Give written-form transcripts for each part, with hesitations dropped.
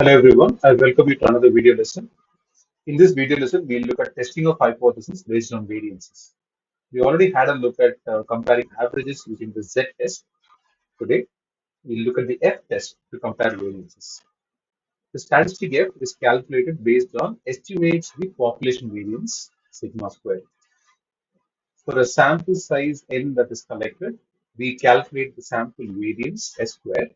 Hello everyone, I welcome you to another video lesson. In this video lesson, we'll look at testing of hypotheses based on variances. We already had a look at comparing averages using the Z test. Today, we'll look at the F test to compare variances. The statistic F is calculated based on estimates the population variance sigma squared. For a sample size n that is collected, we calculate the sample variance S square,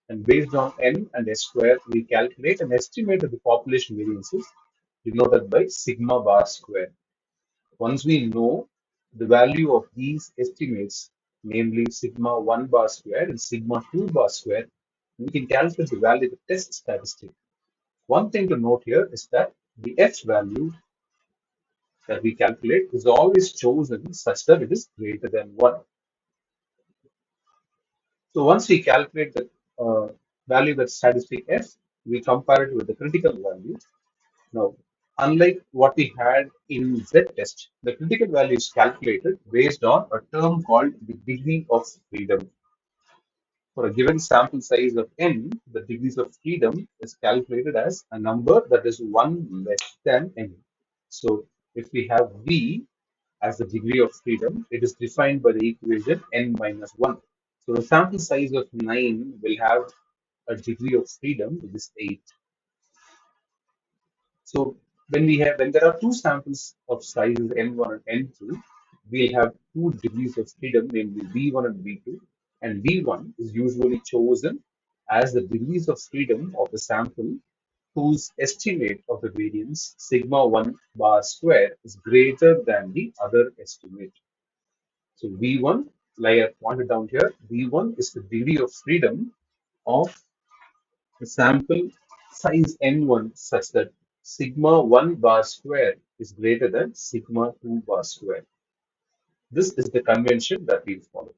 and based on n and S square, we calculate an estimate of the population variances denoted by sigma bar square. Once we know the value of these estimates, namely sigma 1 bar square and sigma 2 bar square, we can calculate the value of the test statistic. One thing to note here is that the F value that we calculate is always chosen such that it is greater than 1. So once we calculate the value that statistic F, we compare it with the critical value. Now, unlike what we had in Z test, the critical value is calculated based on a term called the degree of freedom. For a given sample size of n, the degrees of freedom is calculated as a number that is 1 less than n. So if we have V as the degree of freedom, it is defined by the equation n minus 1. So the sample size of 9 will have a degree of freedom, which is 8. So when there are two samples of sizes n1 and n2, we'll have two degrees of freedom, namely v1 and v2. And v1 is usually chosen as the degrees of freedom of the sample whose estimate of the variance sigma 1 bar square is greater than the other estimate. So v1, like I pointed down here, v1 is the degree of freedom of the sample size n1 such that sigma 1 bar square is greater than sigma 2 bar square. This is the convention that we follow.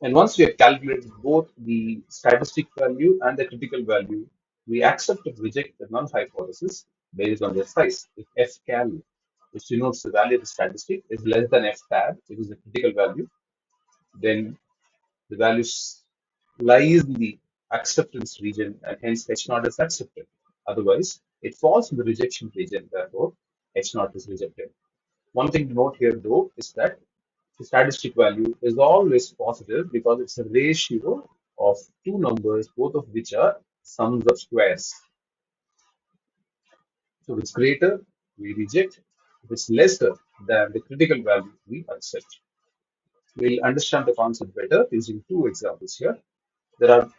And once we have calculated both the statistic value and the critical value, we accept or reject the null hypothesis based on their size. If F cal, which denotes the value of the statistic, is less than F tab, which is the critical value, then the value lies in the acceptance region and hence H naught is accepted. Otherwise, it falls in the rejection region, therefore H naught is rejected. One thing to note here though is that the statistic value is always positive because it's a ratio of two numbers, both of which are sums of squares. So if it's greater, we reject. If it's lesser than the critical value, we accept. We'll understand the concept better using two examples here. There are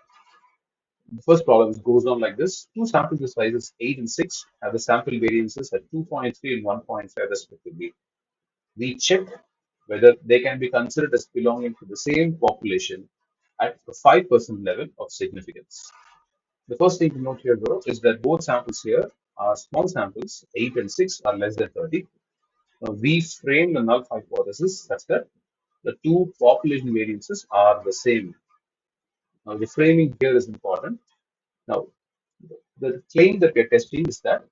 The first problem goes on like this. Two sample sizes 8 and 6 have the sample variances at 2.3 and 1.5 respectively. We check whether they can be considered as belonging to the same population at the 5% level of significance. The first thing to note here though is that both samples here are small samples, 8 and 6 are less than 30. Now, we frame the null hypothesis such that the two population variances are the same. Now the framing here is important. Now, the claim that we're testing is that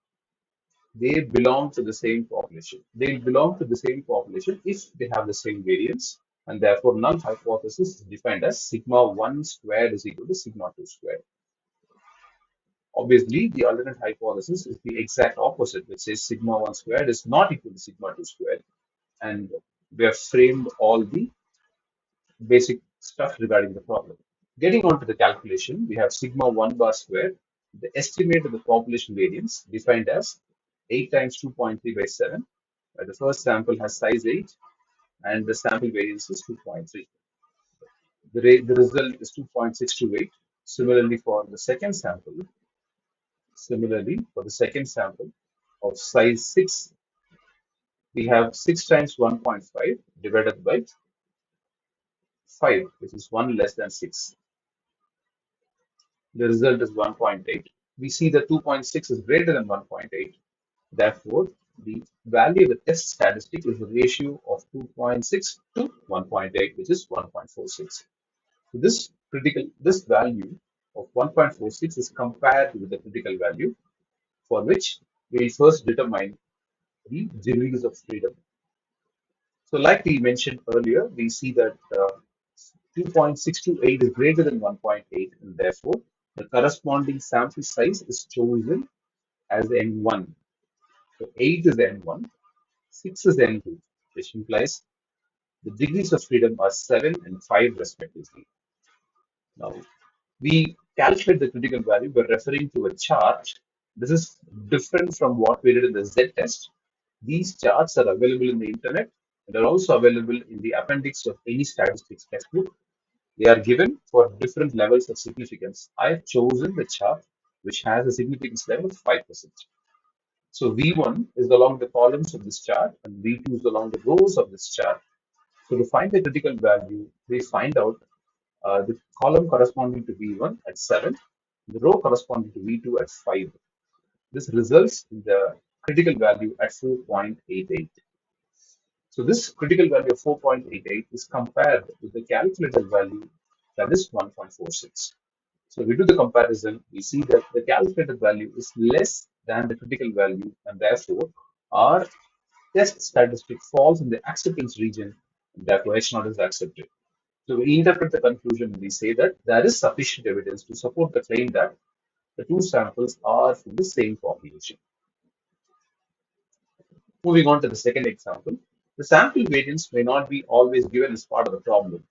they belong to the same population. They belong to the same population if they have the same variance, and therefore null hypothesis is defined as sigma 1 squared is equal to sigma 2 squared. Obviously, the alternate hypothesis is the exact opposite, which says sigma 1 squared is not equal to sigma 2 squared. And we have framed all the basic stuff regarding the problem. Getting on to the calculation, we have sigma 1 bar squared, the estimate of the population variance defined as 8 times 2.3 by 7, where the first sample has size 8 and the sample variance is 2.3. The result is 2.628. Similarly, for the second sample of size 6, we have 6 times 1.5 divided by 5, which is 1 less than 6. The result is 1.8. We see that 2.6 is greater than 1.8. Therefore, the value of the test statistic is the ratio of 2.6 to 1.8, which is 1.46. So this value of 1.46 is compared with the critical value, for which we first determine the degrees of freedom. So like we mentioned earlier, we see that 2.628 is greater than 1.8, and therefore The corresponding sample size is chosen as N1. So 8 is N1, 6 is N2, which implies the degrees of freedom are 7 and 5 respectively. Now, we calculate the critical value by referring to a chart. This is different from what we did in the Z test. These charts are available in the internet and are also available in the appendix of any statistics textbook. They are given for different levels of significance. I have chosen the chart which has a significance level of 5%. So V1 is along the columns of this chart and V2 is along the rows of this chart. So to find the critical value, we find out the column corresponding to V1 at 7, the row corresponding to V2 at 5. This results in the critical value at 4.88. So this critical value of 4.88 is compared with the calculated value that is 1.46. So we do the comparison, we see that the calculated value is less than the critical value and therefore our test statistic falls in the acceptance region and therefore H0 is accepted. So we interpret the conclusion and we say that there is sufficient evidence to support the claim that the two samples are from the same population. Moving on to the second example, the sample variance may not be always given as part of the problem,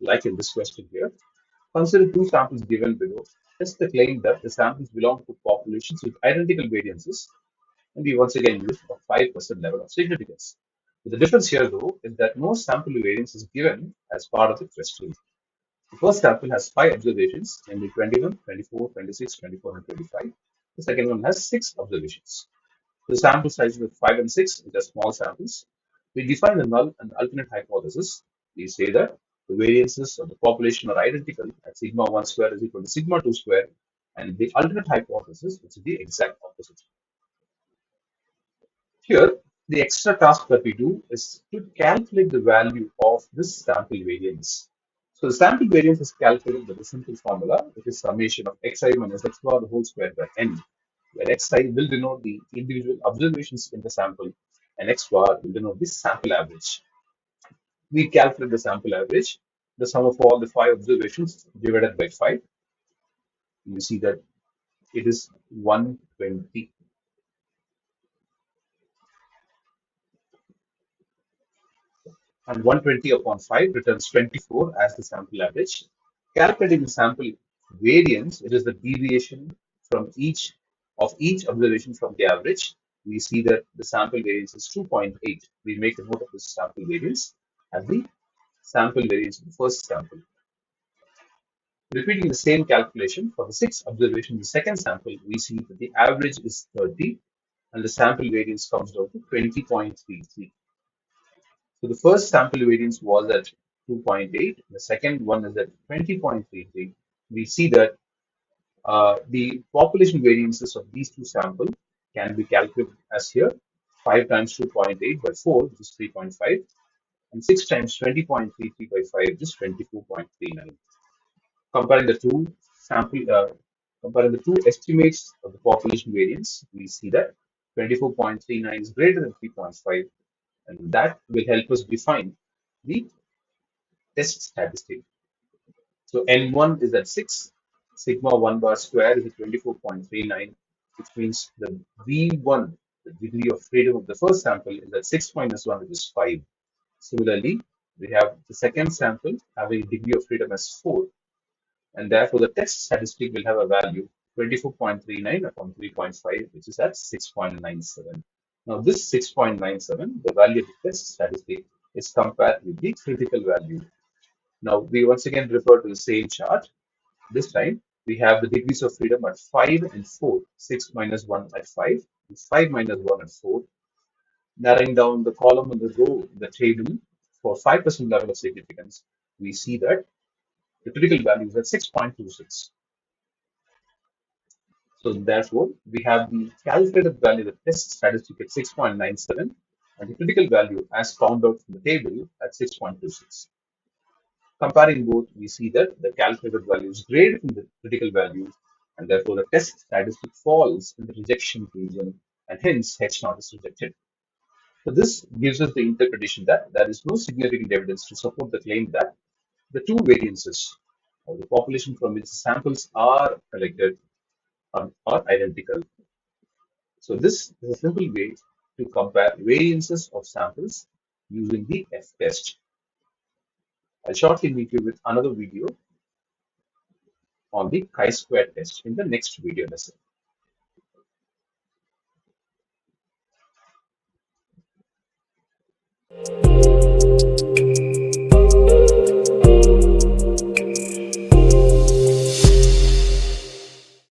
like in this question here. Consider two samples given below. Test the claim that the samples belong to populations with identical variances, and we once again use a 5% level of significance. But the difference here, though, is that no sample variance is given as part of the question. The first sample has 5 observations, namely 21, 24, 26, 24, and 25. The second one has 6 observations. The sample sizes of 5 and 6, which are small samples. We define the null and alternate hypothesis. We say that the variances of the population are identical at sigma 1 square is equal to sigma 2 square, and the alternate hypothesis, which is the exact opposite. Here, the extra task that we do is to calculate the value of this sample variance. So the sample variance is calculated with a simple formula, which is summation of xi minus x bar the whole square by n, where xi will denote the individual observations in the sample and x bar will denote the sample average. We calculate the sample average, the sum of all the 5 observations divided by 5. You see that it is 120. And 120 upon 5 returns 24 as the sample average. Calculating the sample variance, it is the deviation from each observation from the average. We see that the sample variance is 2.8. We make a note of this sample variance as the sample variance of the first sample. Repeating the same calculation for the 6 observations in the second sample, we see that the average is 30 and the sample variance comes down to 20.33. So the first sample variance was at 2.8. The second one is at 20.33. We see that the population variances of these two samples can be calculated as here. 5 times 2.8 by 4, which is 3.5. And 6 times 20.33 by 5, which is 24.39. Comparing the two sample, comparing the two estimates of the population variance, we see that 24.39 is greater than 3.5, and that will help us define the test statistic. So N1 is at 6, sigma 1 bar square is at 24.39, which means the V1, the degree of freedom of the first sample, is at 6 minus 1, which is 5. Similarly, we have the second sample having a degree of freedom as 4, and therefore the test statistic will have a value 24.39 upon 3.5, which is at 6.97. Now this 6.97, the value of the test statistic, is compared with the critical value. Now we once again refer to the same chart. This time we have the degrees of freedom at 5 and 4, 6 minus 1 at 5, 5 minus 1 at 4. Narrowing down the column and the row in the table for 5% level of significance, we see that the critical value is at 6.26. So therefore, we have the calculated value of the test statistic at 6.97 and the critical value as found out from the table at 6.26. Comparing both, we see that the calculated value is greater than the critical value, and therefore the test statistic falls in the rejection region, and hence H0 is rejected. So this gives us the interpretation that there is no significant evidence to support the claim that the two variances or the population from which samples are collected are identical. So this is a simple way to compare variances of samples using the F-test. I'll shortly meet you with another video on the chi-square test in the next video lesson.